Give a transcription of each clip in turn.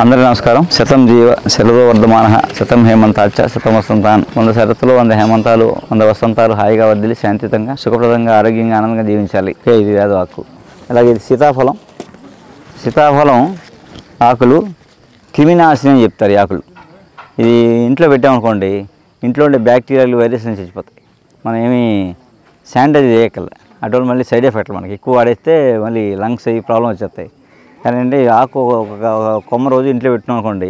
అందరికీ నమస్కారం. శతం జీవ శరదో వర్ధమాన శతం హేమంతాచ శతం వసంతాన్. 100 శరత్తులు 100 హేమంతాలు 100 వసంతాలు హాయిగా వర్ధిల్లి శాంతియుతంగా సుఖప్రదంగా ఆరోగ్యంగా ఆనందంగా జీవించాలి. ఇది వేదవాక్కు. అలాగే ఇది సీతాఫలం. సీతాఫలం ఆకులు క్రిమినాశిని అని చెప్తారు. ఈ ఆకులు ఇది ఇంట్లో పెట్టామనుకోండి, ఇంట్లో ఉండే బ్యాక్టీరియాలు వైరస్ నుంచి చచ్చిపోతాయి. మనం ఏమీ శానిటైజ్ చేయగల అటువంటి మళ్ళీ సైడ్ ఎఫెక్ట్లు మనకి ఎక్కువ వాడేస్తే మళ్ళీ లంగ్స్ అయ్యి ప్రాబ్లం వచ్చేస్తాయి. కానీ అంటే ఆకు ఒక కొమ్మ రోజు ఇంట్లో పెట్టినాం అనుకోండి,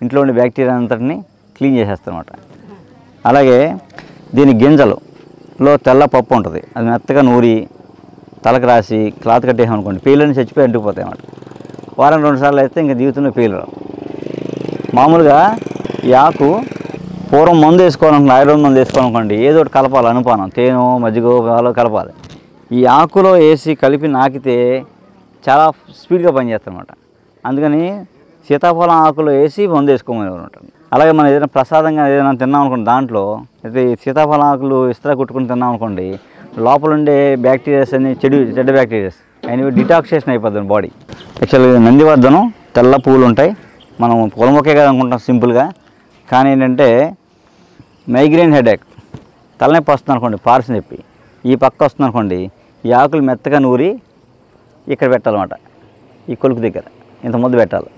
ఇంట్లో ఉండే బ్యాక్టీరియా అంతటిని క్లీన్ చేసేస్తారన్నమాట. అలాగే దీని గింజలలో తెల్ల పప్పు ఉంటుంది, అది మెత్తగా నూరి తలకు రాసి క్లాత్ కట్టేసామనుకోండి, పేర్లని చచ్చిపోయి అంటుకుపోతాయి అన్నమాట. వారం 2 సార్లు అయితే ఇంకా జీవితంలో పేర్లు రావు. మామూలుగా ఈ ఆకు పూర్వం మందు వేసుకోవాలనుకోండి, ఆయుర్వేద మందు వేసుకోవాలనుకోండి, ఏదో ఒకటి కలపాలి, అనుపానం తేనో మజ్జిగో పాలో కలపాలి. ఈ ఆకులో వేసి కలిపి నాకితే చాలా స్పీడ్గా పనిచేస్తారన్నమాట. అందుకని సీతాఫలం ఆకులు వేసి మందు వేసుకోమని ఉంటారు. అలాగే మనం ఏదైనా ప్రసాదంగా ఏదైనా తిన్నాం అనుకోండి, దాంట్లో అయితే సీతాఫలం ఆకులు ఇస్త్రా కుట్టుకుని తిన్నాం అనుకోండి, లోపల ఉండే బ్యాక్టీరియాస్ అన్ని చెడ్డ బ్యాక్టీరియాస్ అవి డిటాక్సేషన్ అయిపోతుంది బాడీ. యాక్చువల్గా నందివర్ధనం తెల్ల పువ్వులు ఉంటాయి. మనం పొలమొక్కే కదా అనుకుంటాం సింపుల్గా, కానీ ఏంటంటే మైగ్రేన్ హెడేక్ తలనొప్పి వస్తుంది అనుకోండి, పార్స్ నొప్పి ఈ పక్క వస్తుంది అనుకోండి, ఈ ఆకులు మెత్తగా నూరి ఇక్కడ పెట్టాలన్నమాట. ఈ కొలుకు దగ్గర ఇంత ముద్ద పెట్టాలి,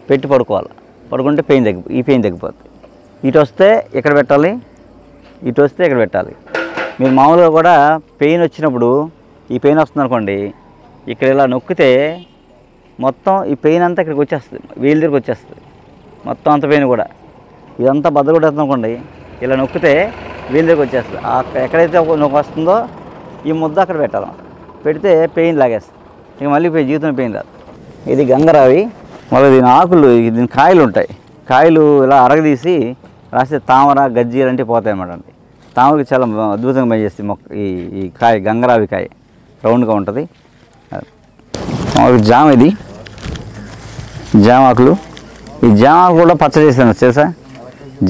పెట్టి పడుకోవాలి. పడుకుంటే ఈ పెయిన్ తగ్గిపోతుంది. ఇటు వస్తే ఇక్కడ పెట్టాలి, ఇటు వస్తే ఇక్కడ పెట్టాలి. మీరు మామూలుగా కూడా పెయిన్ వచ్చినప్పుడు ఈ పెయిన్ వస్తుంది అనుకోండి, ఇక్కడ ఇలా నొక్కితే మొత్తం ఈ పెయిన్ అంతా ఇక్కడికి వచ్చేస్తుంది, వీళ్ళ దగ్గరికి వచ్చేస్తుంది మొత్తం అంత పెయిన్ కూడా. ఇదంతా బద్దలు కొట్టేస్తుంది అనుకోండి, ఇలా నొక్కితే వీళ్ళ దగ్గరికి వచ్చేస్తుంది. ఎక్కడైతే నొక్కి వస్తుందో ఈ ముద్ద అక్కడ పెట్టాలన్నమాట. పెడితే పెయిన్ లాగేస్తుంది, ఇక మళ్ళీ జీవితం పెయిన్ రాదు. ఇది గంగరావి. మళ్ళీ దీని ఆకులు, దీని కాయలు ఉంటాయి. కాయలు ఇలా అరగదీసి రాస్తే తామర గజ్జి అలాంటివి పోతాయి అన్నమాట. అండి తామరకి చాలా అద్భుతంగా పనిచేస్తుంది మొక్క. ఈ కాయ గంగరావి కాయ రౌండ్గా ఉంటుంది. జామ, ఇది జామ ఆకులు. ఈ జామ ఆకులు కూడా పచ్చడి చేస్తాను తెలుసా.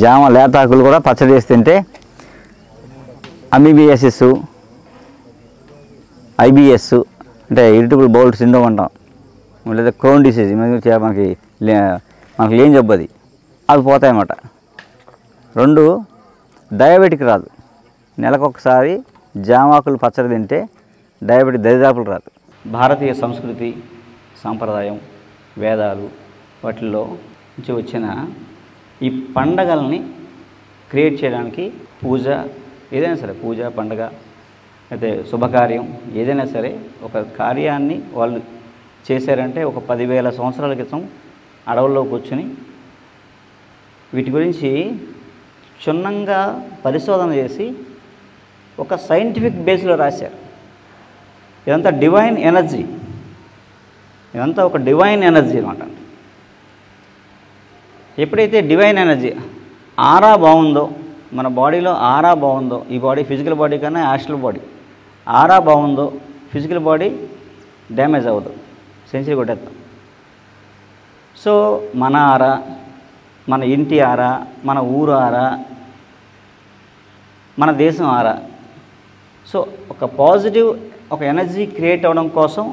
జామ లేత ఆకులు కూడా పచ్చడి చేసి తింటే అమీబియాసిస్, ఐబిఎస్ అంటే ఇరిటబుల్ బౌల్ సిండ్రోమ్ అంటాం, లేదా క్రోన్ డిసీజ్, మనకి లేని జబ్బు అది, అవి పోతాయన్నమాట. 2 డయాబెటిక్ రాదు. నెలకొకసారి జామాకులు పచ్చడి తింటే డయాబెటిక్ దరిదాపులు రాదు. భారతీయ సంస్కృతి సాంప్రదాయం వేదాలు వాటిల్లో నుంచి వచ్చిన ఈ పండగల్ని క్రియేట్ చేయడానికి పూజ, ఏదైనా సరే పూజ పండగ అయితే శుభకార్యం ఏదైనా సరే ఒక కార్యాన్ని వాళ్ళు చేశారంటే ఒక 10,000 సంవత్సరాల క్రితం అడవుల్లో కూర్చుని వీటి గురించి క్షుణ్ణంగా పరిశోధన చేసి ఒక సైంటిఫిక్ బేస్లో రాశారు. ఇదంతా డివైన్ ఎనర్జీ, ఇదంతా ఒక డివైన్ ఎనర్జీ అనమాట. ఎప్పుడైతే డివైన్ ఎనర్జీ ఆరా బాగుందో, మన బాడీలో ఆరా బాగుందో, ఈ బాడీ ఫిజికల్ బాడీ కన్నా యాస్ట్రల్ బాడీ ఆరా బాగుందో, ఫిజికల్ బాడీ డ్యామేజ్ అవ్వదు, సెంచరీ కొట్టేస్తాం. సో మన ఆరా, మన ఇంటి ఆరా, మన ఊరు ఆరా, మన దేశం ఆరా, సో ఒక పాజిటివ్ ఒక ఎనర్జీ క్రియేట్ అవ్వడం కోసం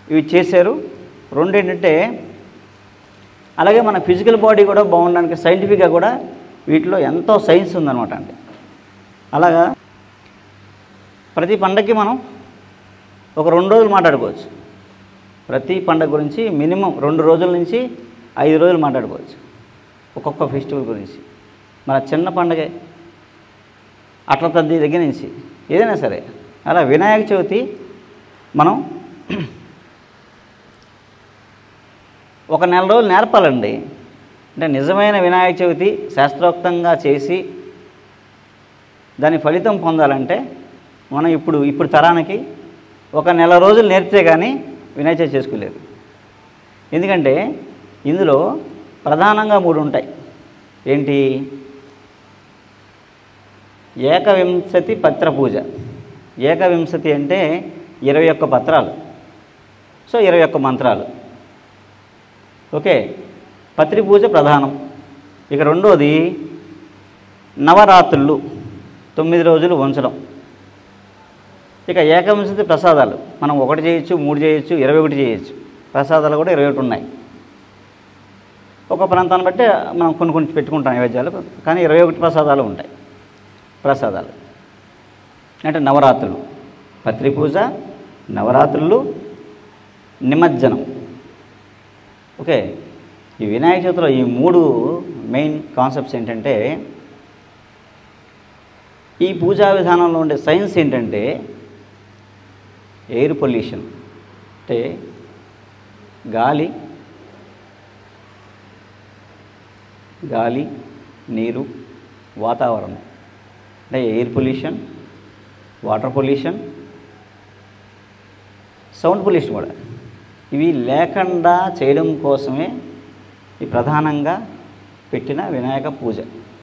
ఇవి చేశారు. 2 ఏంటంటే అలాగే మన ఫిజికల్ బాడీ కూడా బాగుండడానికి సైంటిఫిక్గా కూడా వీటిలో ఎంతో సైన్స్ ఉందన్నమాట. అండి అలాగా ప్రతి పండగకి మనం ఒక 2 రోజులు మాట్లాడుకోవచ్చు. ప్రతి పండగ గురించి మినిమం 2 రోజుల నుంచి 5 రోజులు మాట్లాడుకోవచ్చు, ఒక్కొక్క ఫెస్టివల్ గురించి. మన చిన్న పండగే అట్ల తద్ది దగ్గర నుంచి ఏదైనా సరే. అలా వినాయక చవితి మనం ఒక 4 రోజులు నేర్పాలండి. అంటే నిజమైన వినాయక చవితి శాస్త్రోక్తంగా చేసి దాని ఫలితం పొందాలంటే మనం ఇప్పుడు తరానికి ఒక 4 రోజులు నేర్పితే కానీ వినాయక చవితి చేసుకోలేదు. ఎందుకంటే ఇందులో ప్రధానంగా 3 ఉంటాయి. ఏంటి? ఏకవింశతి పత్ర పూజ. ఏకవింశతి అంటే 21 పత్రాలు, సో 21 మంత్రాలు. ఓకే, పత్రి పూజ ప్రధానం. ఇక 2వది నవరాత్రులు 9 రోజులు ఉంచడం. ఇక ఏకవింశతి ప్రసాదాలు మనం 1 చేయొచ్చు, 3 చేయొచ్చు, 21 చేయొచ్చు. ప్రసాదాలు కూడా 21 ఉన్నాయి. ఒక ప్రాంతాన్ని బట్టి మనం కొన్ని పెట్టుకుంటాం నైవేద్యాలు. కానీ 21 ప్రసాదాలు ఉంటాయి. ప్రసాదాలు అంటే నవరాత్రులు, పత్రి పూజ, నవరాత్రులు, నిమజ్జనం. ఓకే, ఈ వినాయక చవితిలో ఈ 3 మెయిన్ కాన్సెప్ట్స్ ఏంటంటే, ఈ పూజా విధానంలో ఉండే సైన్స్ ఏంటంటే ఎయిర్ పొల్యూషన్, అంటే గాలి, నీరు, వాతావరణం, అంటే air pollution, water pollution, sound pollution కూడా, ఇవి లేకుండా చేయడం కోసమే ఈ ప్రధానంగా పెట్టిన వినాయక పూజ.